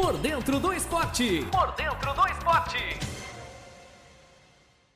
Por dentro do esporte. Por dentro do esporte.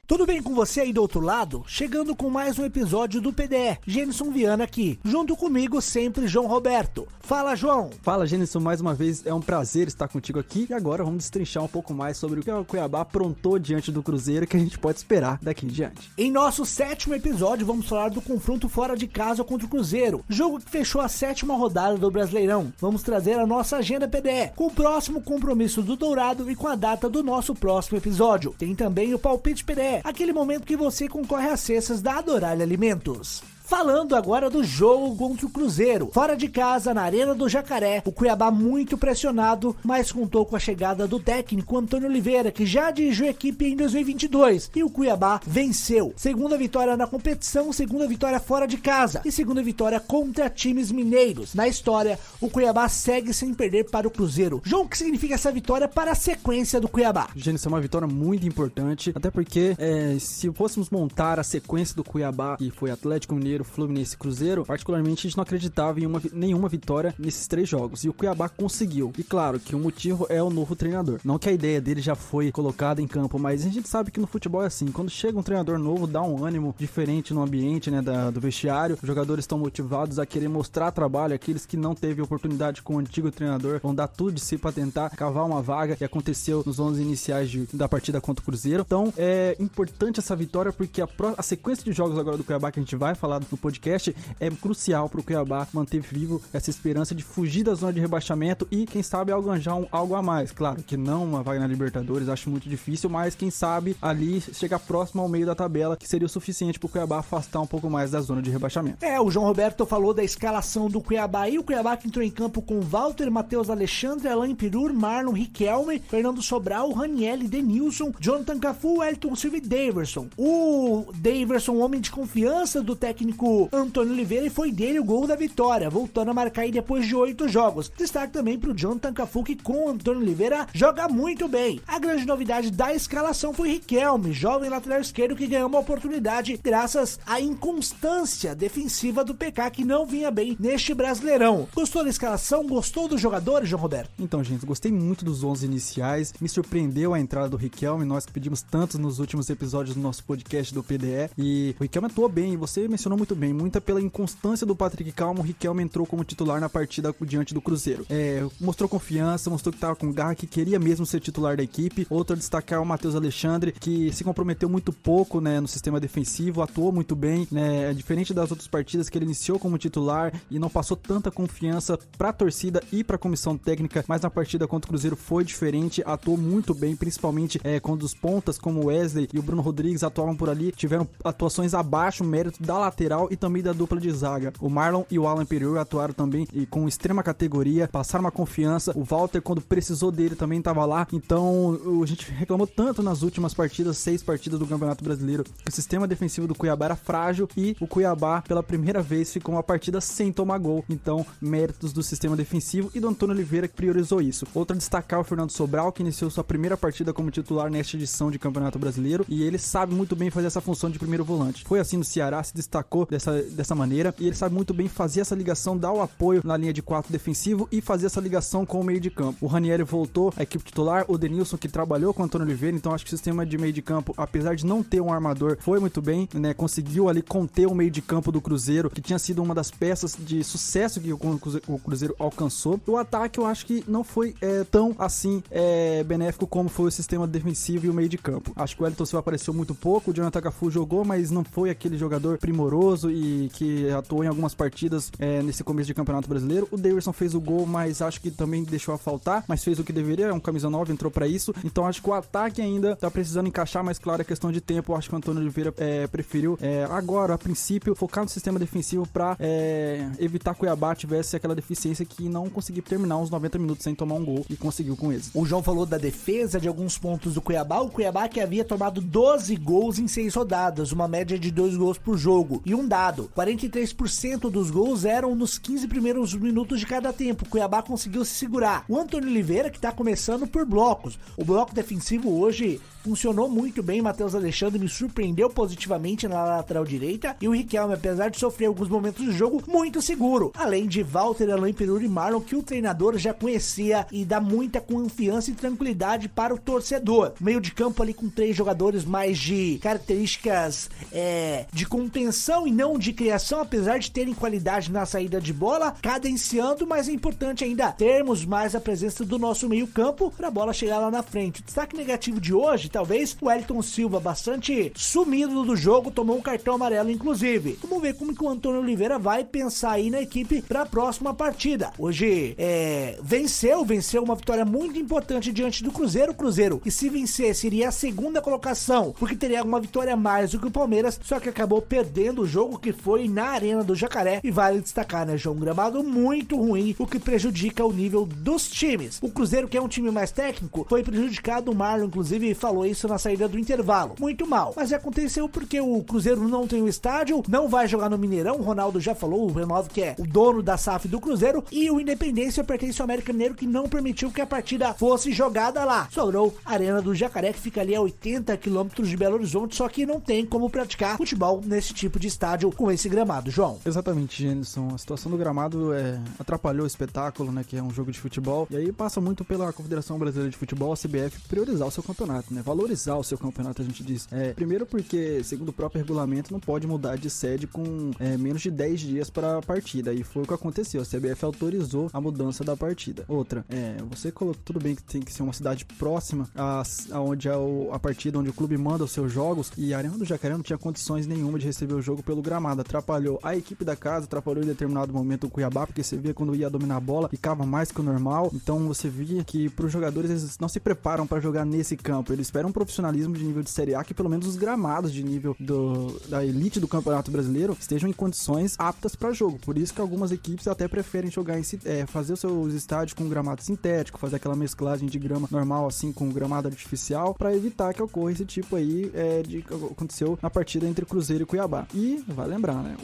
Tudo bem com você aí do outro lado? Chegando com mais um episódio do PDE. Gênison Viana aqui, junto comigo sempre João Roberto. Fala, João! Fala, Gênison, mais uma vez é um prazer estar contigo aqui. E agora vamos destrinchar um pouco mais sobre o que o Cuiabá aprontou diante do Cruzeiro, que a gente pode esperar daqui em diante. Em nosso 7º episódio vamos falar do confronto fora de casa contra o Cruzeiro, jogo que fechou a 7ª rodada do Brasileirão. Vamos trazer a nossa agenda PDE, com o próximo compromisso do Dourado e com a data do nosso próximo episódio. Tem também o Palpite PDE, aquele momento que você concorre às cestas da Adoralha Alimentos. Falando agora do jogo contra o Cruzeiro, fora de casa, na Arena do Jacaré, o Cuiabá muito pressionado, mas contou com a chegada do técnico Antônio Oliveira, que já dirigiu a equipe em 2022, e o Cuiabá venceu. Segunda vitória na competição, segunda vitória fora de casa e segunda vitória contra times mineiros. Na história, o Cuiabá segue sem perder para o Cruzeiro. João, o que significa essa vitória para a sequência do Cuiabá? Gente, isso é uma vitória muito importante, até porque se fôssemos montar a sequência do Cuiabá, que foi Atlético Mineiro, Fluminense e Cruzeiro, particularmente a gente não acreditava em nenhuma vitória nesses 3 jogos, e o Cuiabá conseguiu. E claro que o motivo é o novo treinador, não que a ideia dele já foi colocada em campo, mas a gente sabe que no futebol é assim, quando chega um treinador novo, dá um ânimo diferente no ambiente, né, do vestiário. Os jogadores estão motivados a querer mostrar trabalho, aqueles que não teve oportunidade com o antigo treinador vão dar tudo de si para tentar cavar uma vaga, que aconteceu nos 11 iniciais da partida contra o Cruzeiro. Então é importante essa vitória, porque a sequência de jogos agora do Cuiabá, que a gente vai falar no podcast, é crucial para o Cuiabá manter vivo essa esperança de fugir da zona de rebaixamento e, quem sabe, alcançar algo a mais. Claro que não uma vaga na Libertadores, acho muito difícil, mas quem sabe ali chegar próximo ao meio da tabela, que seria o suficiente para o Cuiabá afastar um pouco mais da zona de rebaixamento. O João Roberto falou da escalação do Cuiabá, e o Cuiabá que entrou em campo com Walter, Matheus Alexandre, Alain Pirur, Marlon, Riquelme, Fernando Sobral, Raniel, Denilson, Jonathan Cafu, Elton Silva e Daverson. O Daverson, homem de confiança do técnico Antônio Oliveira, e foi dele o gol da vitória, voltando a marcar aí depois de 8 jogos. Destaque também pro Jonathan Cafu, que com o Antônio Oliveira joga muito bem. A grande novidade da escalação foi Riquelme, jovem lateral esquerdo, que ganhou uma oportunidade graças à inconstância defensiva do PK, que não vinha bem neste Brasileirão. Gostou da escalação? Gostou dos jogadores, João Roberto? Então, gente, gostei muito dos 11 iniciais, me surpreendeu a entrada do Riquelme, nós que pedimos tanto nos últimos episódios do nosso podcast do PDE, e o Riquelme atuou bem, e você mencionou muito bem, muita pela inconstância do Patrick Calmo, o Riquelme entrou como titular na partida diante do Cruzeiro. Mostrou confiança, mostrou que estava com garra, que queria mesmo ser titular da equipe. Outro a destacar é o Matheus Alexandre, que se comprometeu muito pouco, né, no sistema defensivo, atuou muito bem, né, diferente das outras partidas que ele iniciou como titular e não passou tanta confiança para a torcida e para a comissão técnica, mas na partida contra o Cruzeiro foi diferente, atuou muito bem, principalmente quando os pontas como o Wesley e o Bruno Rodrigues atuavam por ali, tiveram atuações abaixo, mérito da lateral e também da dupla de zaga. O Marlon e o Alan Perior atuaram também e com extrema categoria, passaram uma confiança. O Walter, quando precisou dele, também estava lá. Então a gente reclamou tanto nas últimas partidas, 6 partidas do Campeonato Brasileiro, que o sistema defensivo do Cuiabá era frágil, e o Cuiabá pela primeira vez ficou uma partida sem tomar gol. Então méritos do sistema defensivo e do Antônio Oliveira, que priorizou isso. Outro a destacar é o Fernando Sobral, que iniciou sua primeira partida como titular nesta edição de Campeonato Brasileiro, e ele sabe muito bem fazer essa função de primeiro volante. Foi assim no Ceará, se destacou dessa maneira, e ele sabe muito bem fazer essa ligação, dar o apoio na linha de 4 defensivo e fazer essa ligação com o meio de campo. O Ranieri voltou à equipe titular, o Denilson, que trabalhou com o Antônio Oliveira, então acho que o sistema de meio de campo, apesar de não ter um armador, foi muito bem, né? Conseguiu ali conter o meio de campo do Cruzeiro, que tinha sido uma das peças de sucesso que o Cruzeiro alcançou. O ataque eu acho que não foi tão assim benéfico como foi o sistema defensivo e o meio de campo. Acho que o Elton Silva apareceu muito pouco, o Jonathan Cafu jogou, mas não foi aquele jogador primoroso e que atuou em algumas partidas nesse começo de Campeonato Brasileiro. O Daverson fez o gol, mas acho que também deixou a faltar, mas fez o que deveria, é um camisa 9, entrou pra isso. Então acho que o ataque ainda tá precisando encaixar, mas claro, é questão de tempo. Acho que o Antônio Oliveira preferiu agora, a princípio, focar no sistema defensivo pra evitar que o Cuiabá tivesse aquela deficiência que não conseguiu terminar uns 90 minutos sem tomar um gol, e conseguiu com êxito. O João falou da defesa, de alguns pontos do Cuiabá. O Cuiabá que havia tomado 12 gols em 6 rodadas, uma média de 2 gols por jogo. E um dado, 43% dos gols eram nos 15 primeiros minutos de cada tempo. O Cuiabá conseguiu se segurar. O Antônio Oliveira, que tá começando por blocos. O bloco defensivo hoje funcionou muito bem. Matheus Alexandre me surpreendeu positivamente na lateral direita, e o Riquelme, apesar de sofrer alguns momentos do jogo, muito seguro, além de Walter, Alain Peruri e Marlon, que o treinador já conhecia e dá muita confiança e tranquilidade para o torcedor. Meio de campo ali com 3 jogadores mais de características de contenção e não de criação, apesar de terem qualidade na saída de bola, cadenciando, mas é importante ainda termos mais a presença do nosso meio campo para a bola chegar lá na frente. O destaque negativo de hoje, talvez, o Wellington Silva, bastante sumido do jogo, tomou um cartão amarelo inclusive. Vamos ver como que o Antônio Oliveira vai pensar aí na equipe para a próxima partida. Hoje venceu uma vitória muito importante diante do Cruzeiro. O Cruzeiro, que se vencesse, iria a segunda colocação, porque teria uma vitória a mais do que o Palmeiras, só que acabou perdendo o jogo, que foi na Arena do Jacaré, e vale destacar, né, João? Um gramado muito ruim, o que prejudica o nível dos times. O Cruzeiro, que é um time mais técnico, foi prejudicado. O Marlon, inclusive, falou isso na saída do intervalo. Muito mal. Mas aconteceu porque o Cruzeiro não tem o estádio, não vai jogar no Mineirão. O Ronaldo já falou, o Ronaldo, que é o dono da SAF do Cruzeiro, e o Independência pertence ao América Mineiro, que não permitiu que a partida fosse jogada lá. Sobrou a Arena do Jacaré, que fica ali a 80 quilômetros de Belo Horizonte, só que não tem como praticar futebol nesse tipo de estádio com esse gramado, João. Exatamente, Jenison. A situação do gramado atrapalhou o espetáculo, né, que é um jogo de futebol, e aí passa muito pela Confederação Brasileira de Futebol, a CBF, priorizar o seu campeonato, né, valorizar o seu campeonato, a gente diz. Primeiro porque, segundo o próprio regulamento, não pode mudar de sede com menos de 10 dias para a partida, e foi o que aconteceu, a CBF autorizou a mudança da partida. Outra, você colocou, tudo bem que tem que ser uma cidade próxima aonde a partida, onde o clube manda os seus jogos, e a Arena do Jacaré não tinha condições nenhuma de receber o jogo pelo gramado, atrapalhou a equipe da casa, atrapalhou em determinado momento o Cuiabá, porque você via quando ia dominar a bola, ficava mais que o normal, então você via que para os jogadores, eles não se preparam para jogar nesse campo, eles esperam um profissionalismo de nível de Série A, que pelo menos os gramados de nível da elite do Campeonato Brasileiro estejam em condições aptas para jogo, por isso que algumas equipes até preferem jogar fazer os seus estádios com gramado sintético, fazer aquela mesclagem de grama normal assim com gramado artificial, para evitar que ocorra esse tipo aí de que aconteceu na partida entre Cruzeiro e Cuiabá. E vai lembrar, né,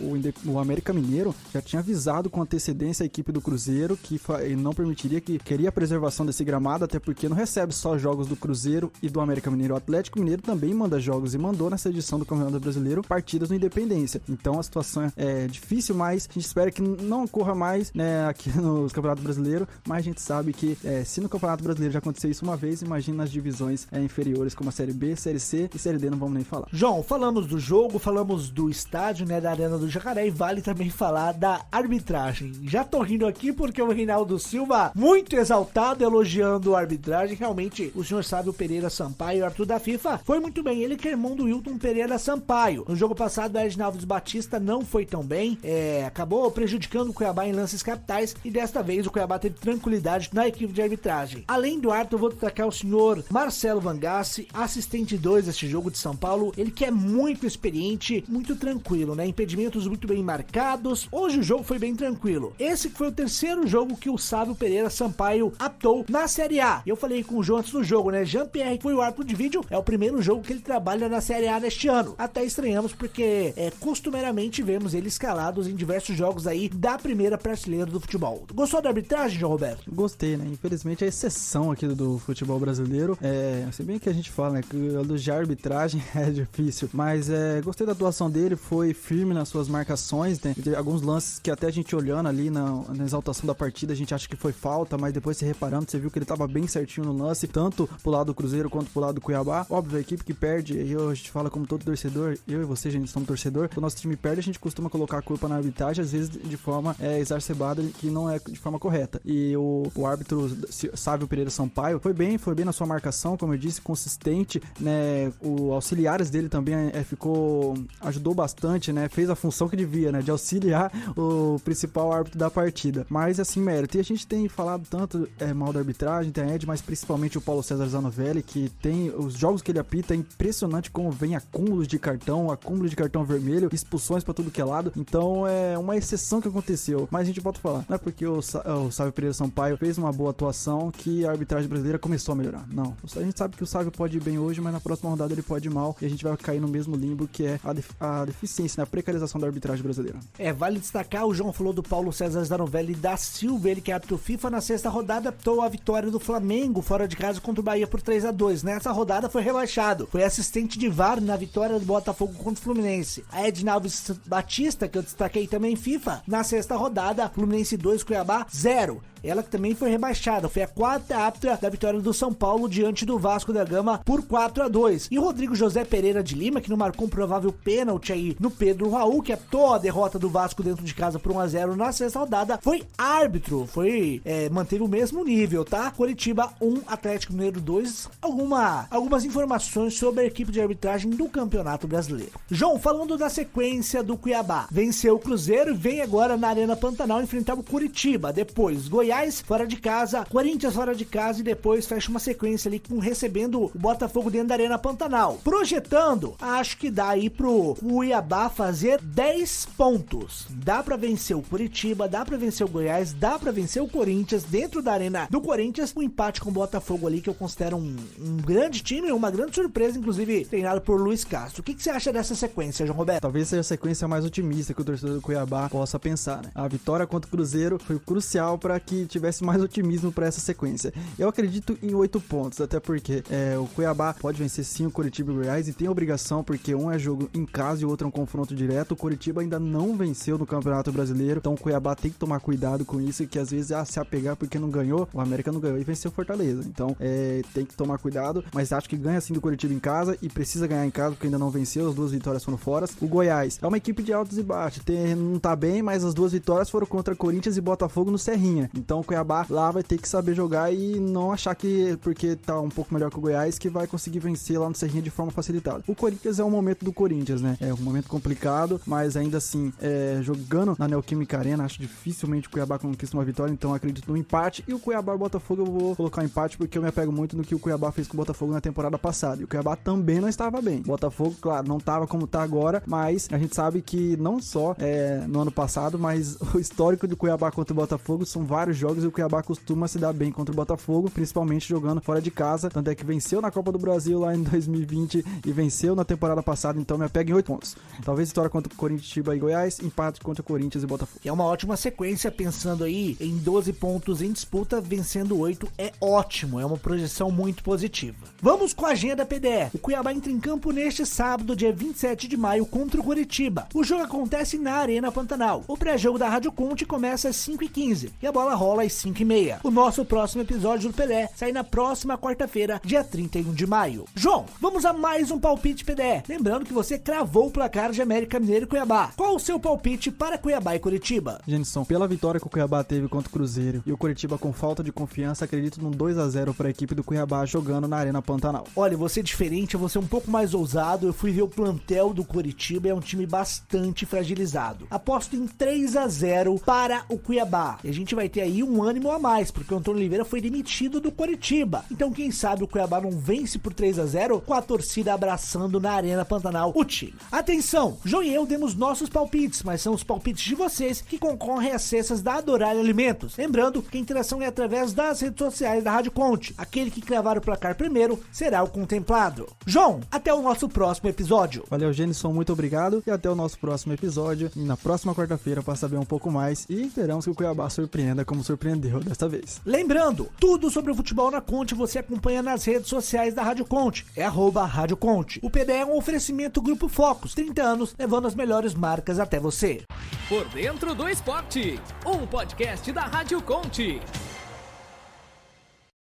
o América Mineiro já tinha avisado com antecedência a equipe do Cruzeiro que não permitiria, que queria a preservação desse gramado, até porque não recebe só jogos do Cruzeiro e do América Mineiro. O Atlético Mineiro também manda jogos e mandou nessa edição do Campeonato Brasileiro partidas no Independência. Então a situação é difícil, mas a gente espera que não ocorra mais, né, aqui no Campeonato Brasileiro, mas a gente sabe que se no Campeonato Brasileiro já aconteceu isso uma vez, imagina nas divisões inferiores como a Série B, Série C e Série D, não vamos nem falar. João, falamos do jogo, falamos do estádio, né, da Arena do Jacaré, e vale também falar da arbitragem. Já tô rindo aqui porque o Reinaldo Silva, muito exaltado, elogiando a arbitragem. Realmente, o senhor Sábio Pereira Sampaio, Arthur da FIFA, foi muito bem. Ele que é irmão do Wilton Pereira Sampaio. No jogo passado, a Edinaldo Batista não foi tão bem, acabou prejudicando o Cuiabá em lances capitais, e desta vez o Cuiabá teve tranquilidade na equipe de arbitragem. Além do Arthur, vou destacar o senhor Marcelo Vangassi, assistente 2 deste jogo de São Paulo. Ele que é muito experiente, muito tranquilo, né? Impedimentos muito bem marcados. Hoje o jogo foi bem tranquilo. Esse foi o terceiro jogo que o Sábio Pereira Sampaio apitou na Série A. Eu falei com o João antes do jogo, né? Jean-Pierre, que foi o árbitro de vídeo, é o primeiro jogo que ele trabalha na Série A neste ano. Até estranhamos porque costumeiramente vemos ele escalados em diversos jogos aí da primeira prateleira do futebol. Gostou da arbitragem, João Roberto? Gostei, né? Infelizmente a exceção aqui do futebol brasileiro, se bem que a gente fala, né, que elogiar a arbitragem é difícil, mas gostei da atuação dele, foi firme nas suas marcações, né? Tem alguns lances que até a gente olhando ali na exaltação da partida, a gente acha que foi falta, mas depois se reparando, você viu que ele tava bem certinho no lance, tanto pro lado do Cruzeiro quanto pro lado do Cuiabá. Óbvio, a equipe que perde, a gente fala como todo torcedor, eu e você, a gente somos torcedor, quando o nosso time perde, a gente costuma colocar a culpa na arbitragem, às vezes de forma exacerbada, que não é de forma correta. E o árbitro Sábio Pereira Sampaio foi bem na sua marcação, como eu disse, consistente, né? Os auxiliares dele também ajudou bastante, né? Fez a função que devia, né? De auxiliar o principal árbitro da partida. Mas assim, mérito. E a gente tem falado tanto mal da arbitragem, tem a Ed, mas principalmente o Paulo César Zanovelli, que tem os jogos que ele apita, é impressionante como vem acúmulos de cartão vermelho, expulsões pra tudo que é lado. Então é uma exceção que aconteceu. Mas a gente volta a falar, não é porque o Sábio Pereira Sampaio fez uma boa atuação que a arbitragem brasileira começou a melhorar. Não. A gente sabe que o Sábio pode ir bem hoje, mas na próxima rodada ele pode ir mal e a gente vai cair no mesmo limbo que é a deficiência, né? A precarização da arbitragem brasileira. Vale destacar, o João falou do Paulo César Zanovelli da Silva, ele que é árbitro FIFA, na sexta rodada apitou a vitória do Flamengo fora de casa contra o Bahia por 3-2. Nessa nessa rodada foi rebaixado. Foi assistente de VAR na vitória do Botafogo contra o Fluminense. A Edna Alves Batista, que eu destaquei também em FIFA, na sexta rodada, Fluminense 2, Cuiabá 0. Ela que também foi rebaixada, foi a quarta árbitra da vitória do São Paulo diante do Vasco da Gama por 4-2. E o Rodrigo José Pereira de Lima, que não marcou um provável pênalti aí no Pedro Raul, que atou a derrota do Vasco dentro de casa por 1-0 na sexta rodada, foi árbitro, manteve o mesmo nível, tá? Coritiba 1, Atlético Mineiro 2. Algumas informações sobre a equipe de arbitragem do Campeonato Brasileiro. João, falando da sequência do Cuiabá, venceu o Cruzeiro e vem agora na Arena Pantanal enfrentar o Coritiba, depois Goiás fora de casa, Corinthians fora de casa e depois fecha uma sequência ali recebendo o Botafogo dentro da Arena Pantanal. Projetando, acho que dá aí pro Cuiabá fazer 10 pontos. Dá pra vencer o Coritiba, dá pra vencer o Goiás, dá pra vencer o Corinthians dentro da Arena do Corinthians. Um empate com o Botafogo ali que eu considero um grande time, uma grande surpresa, inclusive treinado por Luiz Castro. O que você acha dessa sequência, João Roberto? Talvez seja a sequência mais otimista que o torcedor do Cuiabá possa pensar, né? A vitória contra o Cruzeiro foi crucial para que tivesse mais otimismo para essa sequência. Eu acredito em 8 pontos, até porque o Cuiabá pode vencer sim o Coritiba e o Goiás e tem obrigação, porque um é jogo em casa e o outro é um confronto direto. O Coritiba ainda não venceu no Campeonato Brasileiro, então o Cuiabá tem que tomar cuidado com isso, que às vezes se apegar porque não ganhou, o América não ganhou e venceu o Fortaleza, então tem que tomar cuidado, mas acho que ganha sim do Coritiba em casa e precisa ganhar em casa porque ainda não venceu, as 2 vitórias foram fora. O Goiás é uma equipe de altos e baixos, não tá bem, mas as 2 vitórias foram contra Corinthians e Botafogo no Serrinha, então o Cuiabá lá vai ter que saber jogar e não achar que porque tá um pouco melhor que o Goiás que vai conseguir vencer lá no Serrinha de forma facilitada. O Corinthians é um momento do Corinthians, né? É um momento complicado, mas ainda assim, jogando na Neoquímica Arena, acho dificilmente o Cuiabá conquista uma vitória, então acredito no empate. E o Cuiabá e o Botafogo eu vou colocar um empate porque eu me apego muito no que o Cuiabá fez com o Botafogo na temporada passada. E o Cuiabá também não estava bem. O Botafogo, claro, não estava como tá agora, mas a gente sabe que não só no ano passado, mas o histórico do Cuiabá contra o Botafogo são vários jogos e o Cuiabá costuma se dar bem contra o Botafogo, principalmente jogando fora de casa, tanto é que venceu na Copa do Brasil lá em 2020 e venceu na temporada passada, então me apega em 8 pontos. Talvez vitória contra o Coritiba e Goiás, empate contra o Corinthians e Botafogo. É uma ótima sequência, pensando aí em 12 pontos em disputa, vencendo 8 é ótimo, é uma projeção muito positiva. Vamos com a agenda PDE. O Cuiabá entra em campo neste sábado, dia 27 de maio, contra o Coritiba. O jogo acontece na Arena Pantanal. O pré-jogo da Rádio Conte começa às 5h15 e a bola rola às 5h30. O nosso próximo episódio do PDE sai na próxima quarta-feira, dia 31 de maio. João, vamos a mais um palpite PDE. Lembrando que você cravou o placar de América Mineiro e Cuiabá. Qual o seu palpite para Cuiabá e Coritiba? Genison, pela vitória que o Cuiabá teve contra o Cruzeiro e o Coritiba com falta de confiança, acredito num 2-0 para a equipe do Cuiabá jogando na Arena Pantanal. Olha, você é diferente, você é um pouco mais ousado. Eu fui ver o plantel do Coritiba, é um time bastante fragilizado. Aposto em 3-0 para o Cuiabá. E a gente vai ter aí um ânimo a mais, porque o Antônio Oliveira foi demitido do Coritiba. Então quem sabe o Cuiabá não vence por 3-0 com a torcida abraçando na Arena Pantanal o time. Atenção, João e eu demos nossos palpites, mas são os palpites de vocês que concorrem às cestas da Adorar Alimentos. Lembrando que a interação é através das redes sociais da Rádio Conte. Aquele que cravar o placar primeiro será o contemplado. João, até o nosso próximo episódio. Valeu, Genison, muito obrigado e até o nosso próximo episódio. E na próxima quarta-feira para saber um pouco mais e esperamos que o Cuiabá surpreenda como surpreendeu desta vez. Lembrando, tudo sobre o futebol na Conte você acompanha nas redes sociais da Rádio Conte. É @Rádio Conte. O PDE é um oferecimento Grupo Focus, 30 anos levando as melhores marcas até você. Por Dentro do Esporte, um podcast da Rádio Conte.